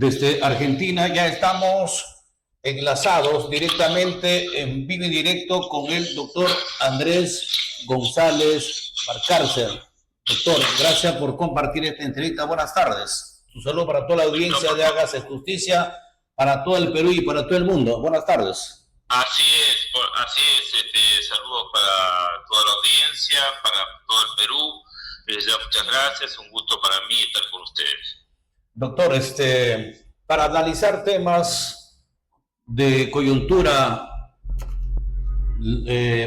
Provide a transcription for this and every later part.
Desde Argentina ya estamos enlazados directamente en vivo y directo con el doctor Andrés González Barcárcer. Doctor, gracias por compartir esta entrevista. Buenas tardes. Un saludo para toda la audiencia de Hágase Justicia, para todo el Perú y para todo el mundo. Buenas tardes. Así es, saludos para toda la audiencia, para todo el Perú. Muchas gracias, un gusto para mí estar con ustedes. Doctor, para analizar temas de coyuntura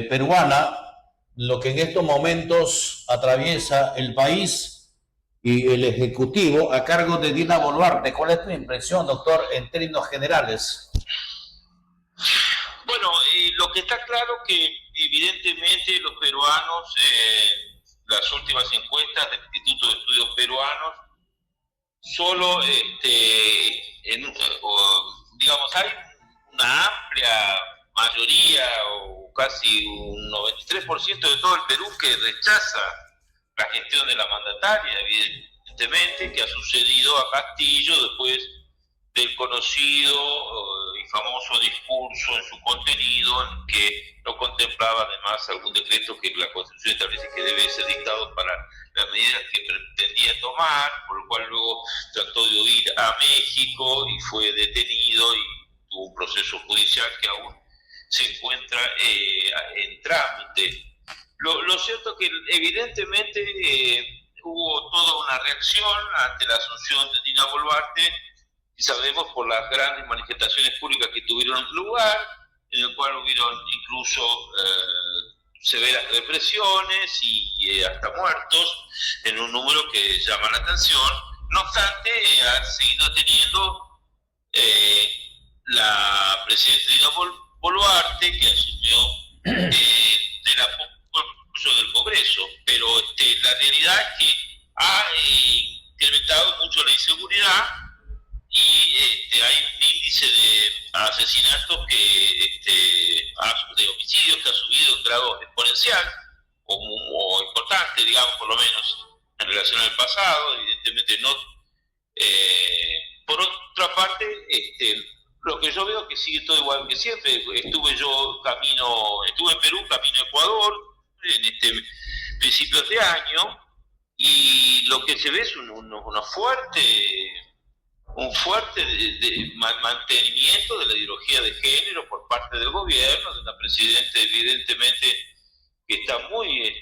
peruana, lo que en estos momentos atraviesa el país y el Ejecutivo a cargo de Dina Boluarte, ¿cuál es tu impresión, doctor, en términos generales? Bueno, lo que está claro que evidentemente los peruanos, las últimas encuestas del Instituto de Estudios Peruanos, solo, digamos, hay una amplia mayoría o casi un 93% de todo el Perú que rechaza la gestión de la mandataria, evidentemente, que ha sucedido a Castillo después del conocido y famoso discurso en su contenido, en que no contemplaba además algún decreto que la Constitución establece que debe ser dictado para las medidas que pretendía tomar, por lo cual luego trató de huir a México y fue detenido y tuvo un proceso judicial que aún se encuentra en trámite. Lo cierto es que evidentemente hubo toda una reacción ante la asunción de Dina Boluarte, y sabemos por las grandes manifestaciones públicas que tuvieron lugar, en el cual hubieron incluso severas represiones y hasta muertos, en un número que llama la atención. No obstante, ha seguido teniendo la presidenta Dina Boluarte, que asumió del apoyo del Congreso, pero la realidad es que ha incrementado mucho la inseguridad y hay un índice de asesinatos de homicidios que ha subido en grado exponencial o importante, digamos, por lo menos en relación al pasado. Evidentemente no. Por otra parte, lo que yo veo que sigue todo igual que siempre. Estuve en Perú, camino a Ecuador, en principios de año, y lo que se ve es un fuerte mantenimiento de la ideología de género por parte del gobierno, de una presidenta evidentemente que está muy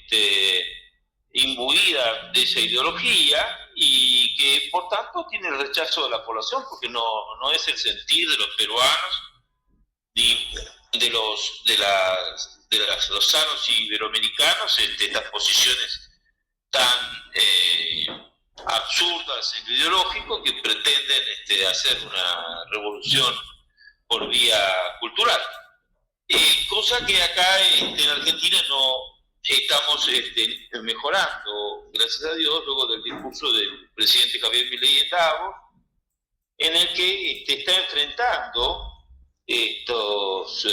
imbuida de esa ideología y que por tanto tiene el rechazo de la población, porque no es el sentir de los peruanos ni de los sanos iberoamericanos estas posiciones tan absurdas en lo ideológico, que pretenden hacer una revolución por vía cultural, cosa que acá en Argentina no estamos mejorando, gracias a Dios, luego del discurso del presidente Javier Milei en Davos, en el que está enfrentando estas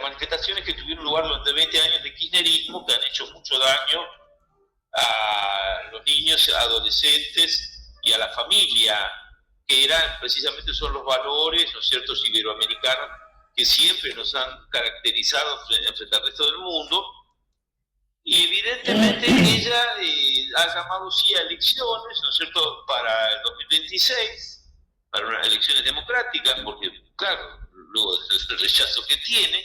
manifestaciones que tuvieron lugar durante 20 años de kirchnerismo, que han hecho mucho daño a los niños, adolescentes y a la familia, que son los valores, ¿no es cierto?, iberoamericanos, que siempre nos han caracterizado frente al resto del mundo. Y evidentemente ella ha llamado sí a elecciones, ¿no es cierto?, para el 2026, para unas elecciones democráticas, porque, claro, luego del rechazo que tiene,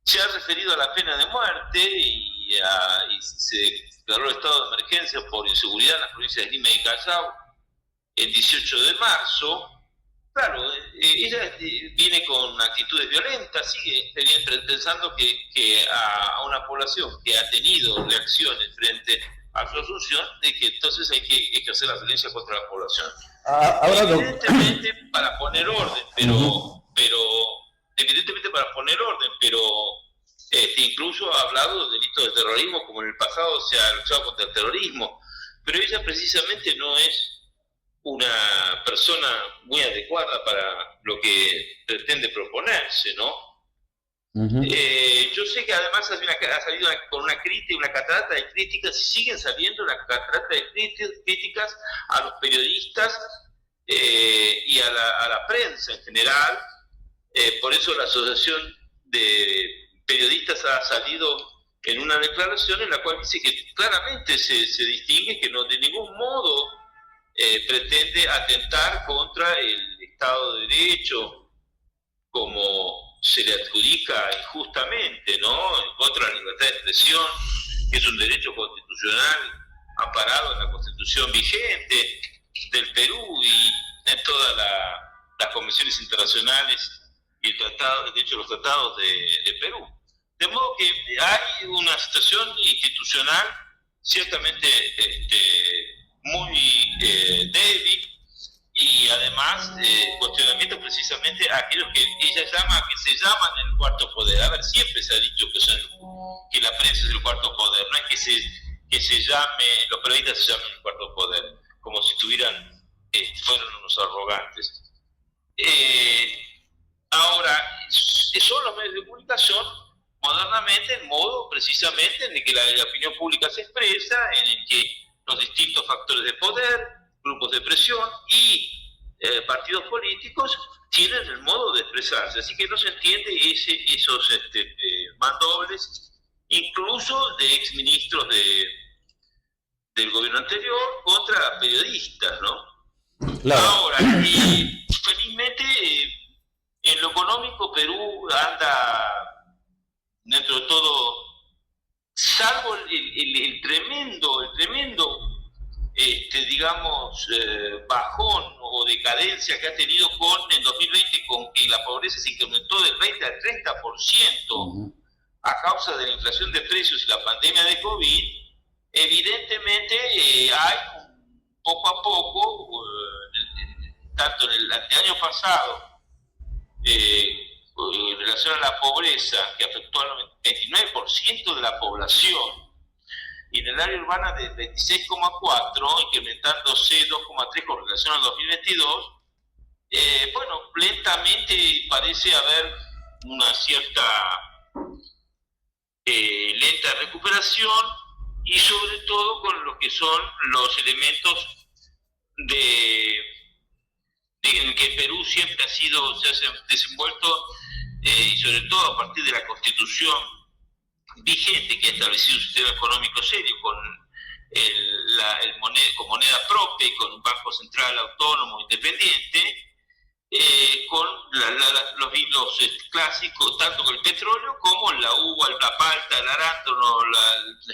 se ha referido a la pena de muerte y se declaró el estado de emergencia por inseguridad en las provincias de Lima y Callao el 18 de marzo. Claro, ella viene con actitudes violentas, sigue pensando que a una población que ha tenido reacciones frente a su asunción, de que entonces hay que ejercer la violencia contra la población. Evidentemente para poner orden, pero incluso ha hablado de delitos de terrorismo, como en el pasado se ha luchado contra el terrorismo, pero ella precisamente no es una persona muy adecuada para lo que pretende proponerse, ¿no? Yo sé que además ha salido con una catarata de críticas, y siguen saliendo una catarata de críticas a los periodistas y a la prensa en general. Por eso la Asociación de Periodistas ha salido en una declaración en la cual dice que claramente se distingue que no de ningún modo pretende atentar contra el Estado de Derecho, como se le adjudica injustamente, ¿no? En contra de la libertad de expresión, que es un derecho constitucional amparado en la Constitución vigente del Perú y en todas las convenciones internacionales y el tratado, de hecho los tratados de Perú. De modo que hay una situación institucional ciertamente muy débil, y además cuestionamiento precisamente a aquellos que se llaman el cuarto poder. A ver, siempre se ha dicho que la prensa es el cuarto poder, no es que se llame, los periodistas se llamen el cuarto poder, como si fueron unos arrogantes. Ahora, son los medios de comunicación modernamente el modo precisamente en el que la opinión pública se expresa, en el que los distintos factores de poder, grupos de presión y partidos políticos tienen el modo de expresarse. Así que no se entiende esos mandobles, incluso de exministros del gobierno anterior contra periodistas, ¿no? Claro. Ahora, felizmente, en lo económico Perú anda dentro de todo, salvo el tremendo digamos, bajón o decadencia que ha tenido en 2020, con que la pobreza se incrementó del 20 al 30% a causa de la inflación de precios y la pandemia de COVID. Evidentemente hay poco a poco, tanto en el año pasado, en relación a la pobreza, que afectó al 29% de la población, y en el área urbana de 26,4, incrementándose 2,3 con relación al 2022, bueno, lentamente parece haber una cierta lenta recuperación, y sobre todo con lo que son los elementos en que Perú siempre se ha desenvuelto, y sobre todo a partir de la Constitución vigente, que ha establecido un sistema económico serio con con moneda propia y con un banco central autónomo independiente, con los clásicos, tanto con el petróleo como la uva, la palta, el arándano, el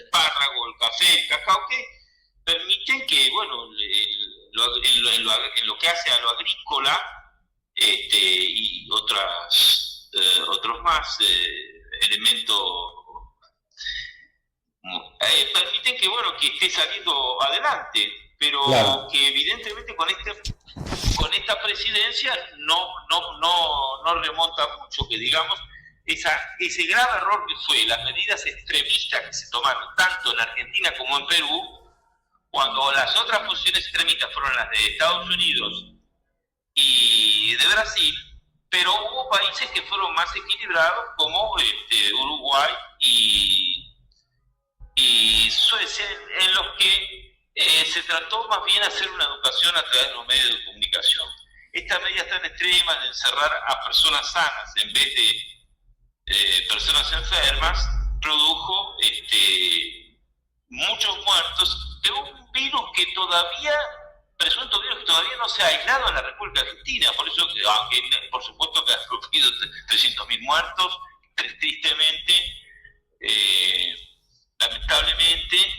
espárrago, el café, el cacao, que permiten que, bueno, en lo que hace a lo agrícola y otros más elementos, permiten que, bueno, que esté saliendo adelante, pero claro, que evidentemente con esta presidencia no remonta mucho, que digamos, ese grave error que fue las medidas extremistas que se tomaron tanto en Argentina como en Perú, cuando las otras posiciones extremistas fueron las de Estados Unidos y de Brasil, pero hubo países que fueron más equilibrados, como Uruguay y Suecia, en los que se trató más bien de hacer una educación a través de los medios de comunicación. Esta medida tan extrema de encerrar a personas sanas en vez de personas enfermas produjo muchos muertos de un virus que presunto virus que todavía no se ha aislado en la República Argentina. Por eso, aunque por supuesto que ha producido 300.000 muertos, tristemente, lamentablemente,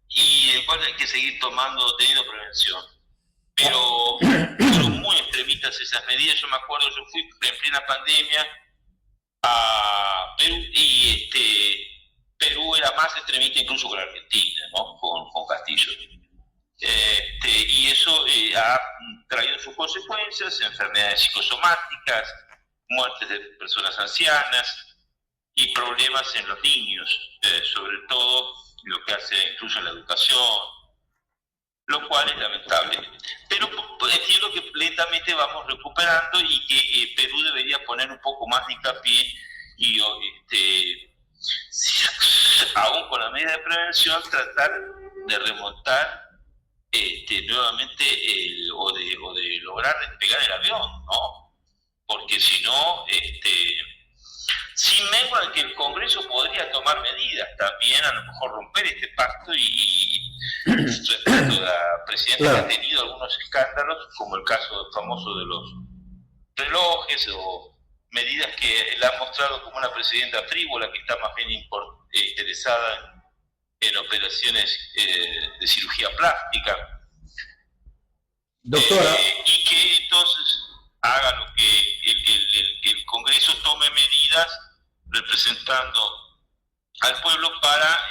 y el cual hay que seguir teniendo prevención. Pero fueron muy extremistas esas medidas. Yo me acuerdo, yo fui en plena pandemia a Perú, y Perú era más extremista incluso que la Argentina, ¿no? Con Castillo. Y eso ha traído sus consecuencias: enfermedades psicosomáticas, muertes de personas ancianas y problemas en los niños, sobre todo lo que hace incluso en la educación, lo cual es lamentable. Pero entiendo que lentamente vamos recuperando, y que Perú debería poner un poco más de hincapié y aún con la medida de prevención, tratar de remontar nuevamente o de lograr despegar el avión, ¿no? Porque si no, sin mengua de que el Congreso podría tomar medidas también, a lo mejor romper este pacto y respecto a la presidenta que ha tenido algunos escándalos, como el caso famoso de los relojes o medidas que la han mostrado como una presidenta frívola que está más bien interesada en operaciones de cirugía plástica. Doctora. Y que entonces haga lo que el Congreso tome medidas representando al pueblo para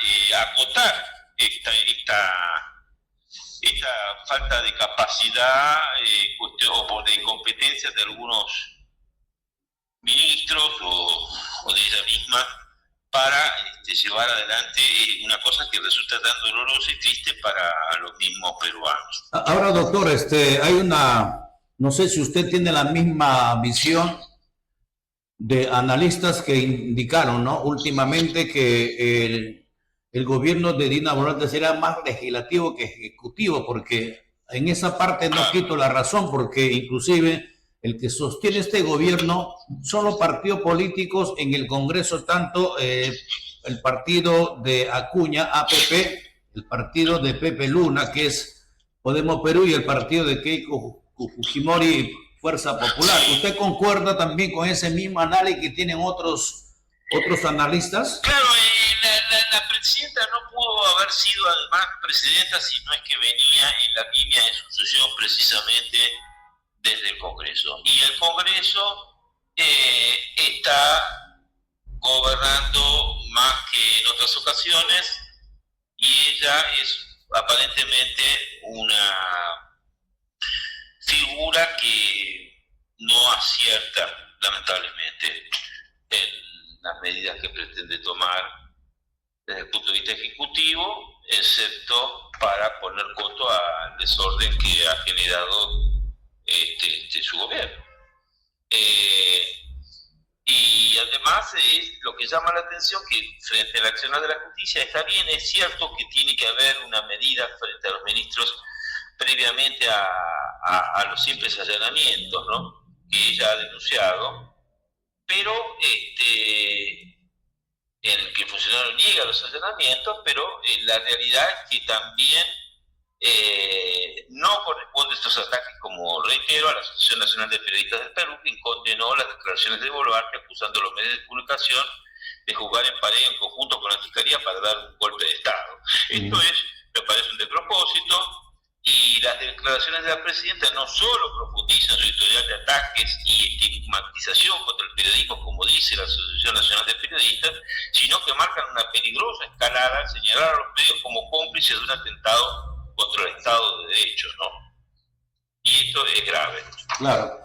acotar esta falta de capacidad o de competencias de algunos ministros o de ella misma para llevar adelante una cosa que resulta tan dolorosa y triste para los mismos peruanos. Ahora, doctor, hay no sé si usted tiene la misma visión de analistas que indicaron, ¿no? Últimamente que el gobierno de Dina Boluarte será más legislativo que ejecutivo, porque en esa parte no quito la razón, porque inclusive el que sostiene este gobierno son los partidos políticos en el Congreso, tanto el partido de Acuña, APP, el partido de Pepe Luna, que es Podemos Perú, y el partido de Keiko Fujimori, Fuerza Popular. ¿Usted concuerda también con ese mismo análisis que tienen otros analistas? Claro, la presidenta no pudo haber sido además presidenta si no es que venía en la línea de sucesión precisamente desde el Congreso. Y el Congreso está gobernando más que en otras ocasiones y ella es aparentemente una figura que no acierta lamentablemente en las medidas que pretende tomar desde el punto de vista ejecutivo, excepto para poner coto al desorden que ha generado su gobierno. Y además es lo que llama la atención que frente al accionar de la justicia está bien, es cierto que tiene que haber una medida frente a los ministros previamente a los simples allanamientos, ¿no?, que ella ha denunciado, pero en el que el funcionario niega los allanamientos, pero la realidad es que también no corresponde a estos ataques, como reitero, a la Asociación Nacional de Periodistas del Perú, quien condenó las declaraciones de Boluarte acusando a los medios de comunicación de jugar en pareja en conjunto con la Fiscalía para dar un golpe de Estado. Esto me parece un despropósito, y las declaraciones de la presidenta no solo profundizan su historial de ataques y estigmatización contra el periodismo, como dice la Asociación Nacional de Periodistas, sino que marcan una peligrosa escalada al señalar a los medios como cómplices de un atentado contra el Estado de Derecho, ¿no? Y esto es grave. Claro.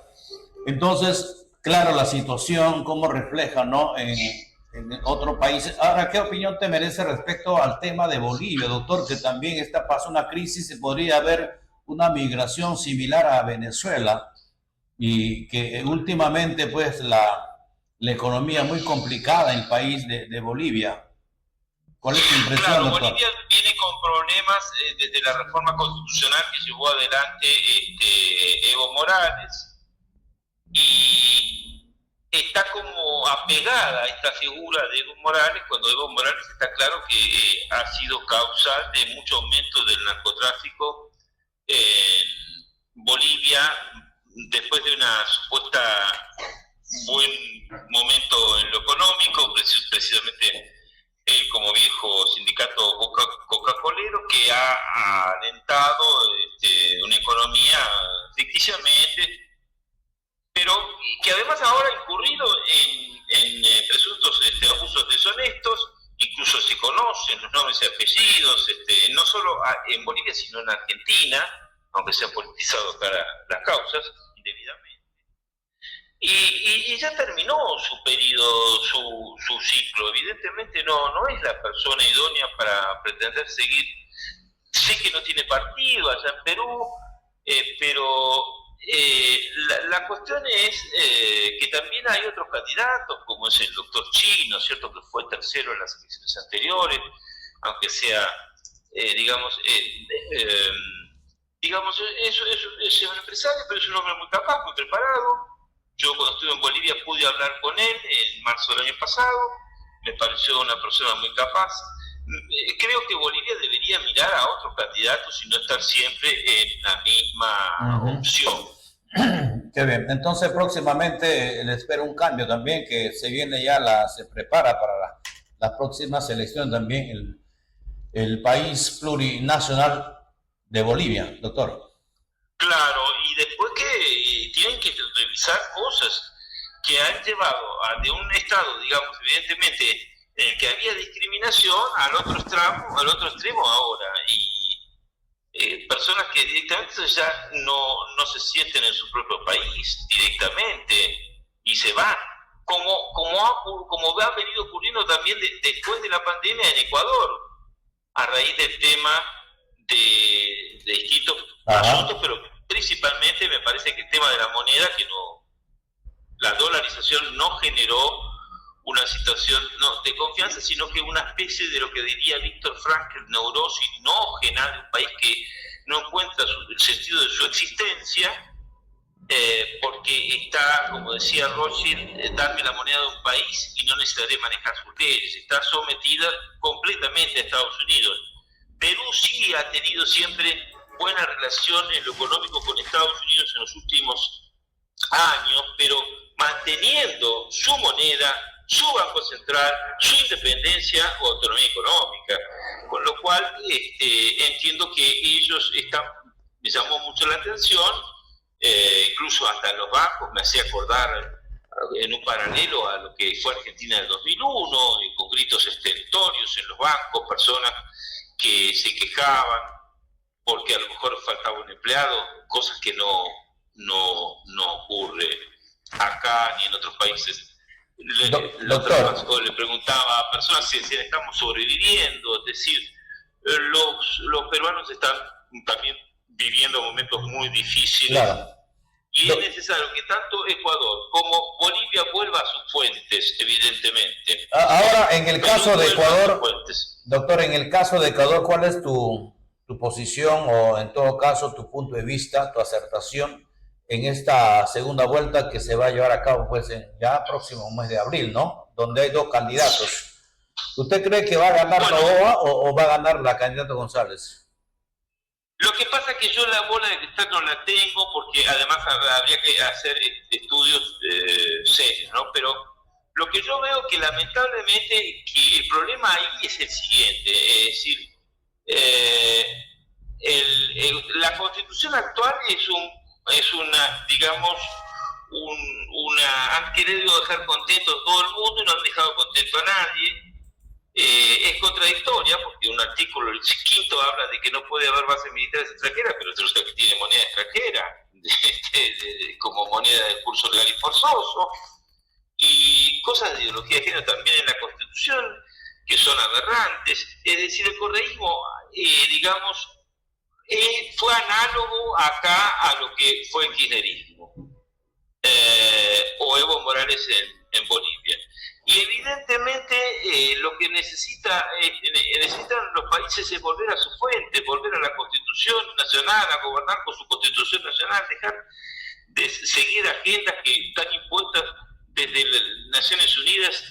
Entonces, claro, la situación, cómo refleja, ¿no?, en otros países. Ahora, ¿qué opinión te merece respecto al tema de Bolivia, doctor? Que también pasa una crisis y podría haber una migración similar a Venezuela, y que últimamente, pues, la economía muy complicada en el país de Bolivia. ¿Cuál es tu impresión, claro, doctor? Bolivia viene con problemas desde la reforma constitucional que llevó adelante Evo Morales, y está como apegada a esta figura de Evo Morales, cuando Evo Morales está claro que ha sido causal de mucho aumento del narcotráfico en Bolivia, después de una supuesta buen momento en lo económico, precisamente él como viejo sindicato coca-colero, que ha alentado una economía ficticiamente, pero que además ahora ha incurrido en presuntos abusos deshonestos. Incluso se conocen los nombres y apellidos, no solo en Bolivia, sino en Argentina, aunque se han politizado acá las causas indebidamente. Y ya terminó su periodo, su ciclo. Evidentemente no es la persona idónea para pretender seguir. Sé que no tiene partido allá en Perú, pero la cuestión es que también hay otros candidatos, como es el doctor Chino, ¿cierto?, que fue tercero en las elecciones anteriores, aunque sea, digamos, es un empresario, pero es un hombre muy capaz, muy preparado. Yo cuando estuve en Bolivia pude hablar con él en marzo del año pasado, me pareció una persona muy capaz. Creo que Bolivia debería mirar a otros candidatos y no estar siempre en la misma opción. Qué bien. Entonces próximamente le espero un cambio también, que se viene ya, se prepara para la próxima selección también el país plurinacional de Bolivia, doctor. Claro, y después que tienen que revisar cosas que han llevado de un estado, digamos, evidentemente, en el que había discriminación al otro extremo ahora. Y personas que directamente ya no se sienten en su propio país directamente y se van. Como ha venido ocurriendo también después de la pandemia en Ecuador, a raíz del tema de distintos asuntos, pero principalmente me parece que el tema de la moneda, que la dolarización no generó una situación de confianza, sino que una especie de lo que diría Víctor Frankl, neurosis nógena de un país que no encuentra el sentido de su existencia, porque está, como decía Rothschild, darme la moneda de un país y no necesitaré manejar sus leyes, está sometida completamente a Estados Unidos. Perú sí ha tenido siempre buena relación en lo económico con Estados Unidos en los últimos años, pero manteniendo su moneda, su banco central, su independencia o autonomía económica, con lo cual entiendo que ellos me llamó mucho la atención, incluso hasta en los bancos, me hacía acordar en un paralelo a lo que fue Argentina en el 2001, con gritos estentorios en los bancos, personas que se quejaban porque a lo mejor faltaba un empleado, cosas que no ocurre acá ni en otros países. Le preguntaba a personas si estamos sobreviviendo, es decir, los peruanos están también viviendo momentos muy difíciles. Claro. Y es necesario que tanto Ecuador como Bolivia vuelva a sus fuentes, evidentemente. Ahora, en el caso de Ecuador, doctor, en el caso de Ecuador, ¿cuál es tu posición o en todo caso tu punto de vista, tu acertación en esta segunda vuelta que se va a llevar a cabo pues en ya próximo mes de abril, ¿no? Donde hay dos candidatos. ¿Usted cree que va a ganar Noboa o va a ganar la candidata González? Lo que pasa es que yo la bola de cristal no la tengo, porque además habría que hacer estudios serios, ¿no? Pero lo que yo veo que lamentablemente que el problema ahí es el siguiente, es decir, la constitución actual es una, digamos, han querido dejar contento a todo el mundo y no han dejado contento a nadie. Es contradictoria porque un artículo, el quinto, habla de que no puede haber bases militares extranjeras, pero resulta que tiene moneda extranjera como moneda de curso legal y forzoso, y cosas de ideología de género también en la Constitución que son aberrantes. Es decir, el correísmo, digamos, fue análogo acá a lo que fue el kirchnerismo o Evo Morales en Bolivia. Y evidentemente lo que necesitan los países es volver a su fuente, volver a la Constitución Nacional, a gobernar con su Constitución Nacional, dejar de seguir agendas que están impuestas desde las Naciones Unidas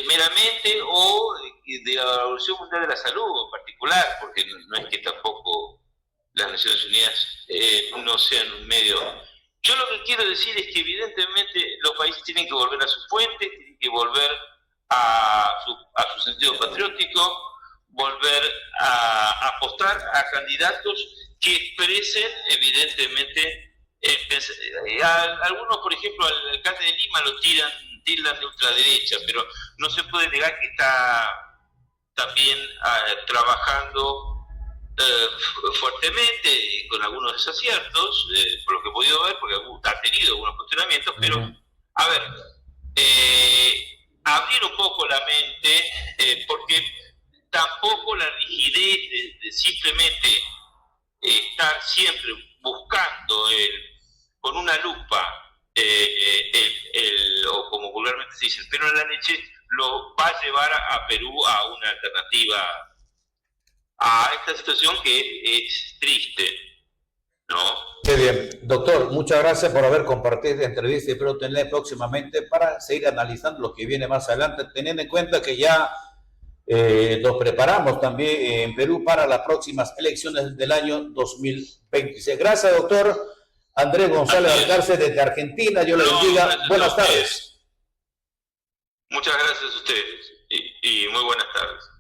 meramente, o de la Organización Mundial de la Salud en particular, porque no es que tampoco las Naciones Unidas no sean un medio. Yo lo que quiero decir es que evidentemente los países tienen que volver a su fuente, tienen que volver a su sentido patriótico, volver a apostar a candidatos que expresen evidentemente algunos, por ejemplo, al alcalde de Lima lo tildan de ultraderecha, pero no se puede negar que está también trabajando fuertemente, con algunos desaciertos, por lo que he podido ver, porque ha tenido algunos cuestionamientos, pero a ver, abrir un poco la mente, porque tampoco la rigidez de simplemente estar siempre buscando con una lupa o como vulgarmente se dice, el pelo en la leche, lo va a llevar a Perú a una alternativa a esta situación que es triste. ¿no? Qué bien. Doctor, muchas gracias por haber compartido esta entrevista y espero tenerla próximamente para seguir analizando lo que viene más adelante, teniendo en cuenta que ya nos preparamos también en Perú para las próximas elecciones del año 2026. Gracias, doctor Andrés González Valcárcel desde Argentina. Yo le bendiga. Buenas tardes. Muchas gracias a ustedes y muy buenas tardes.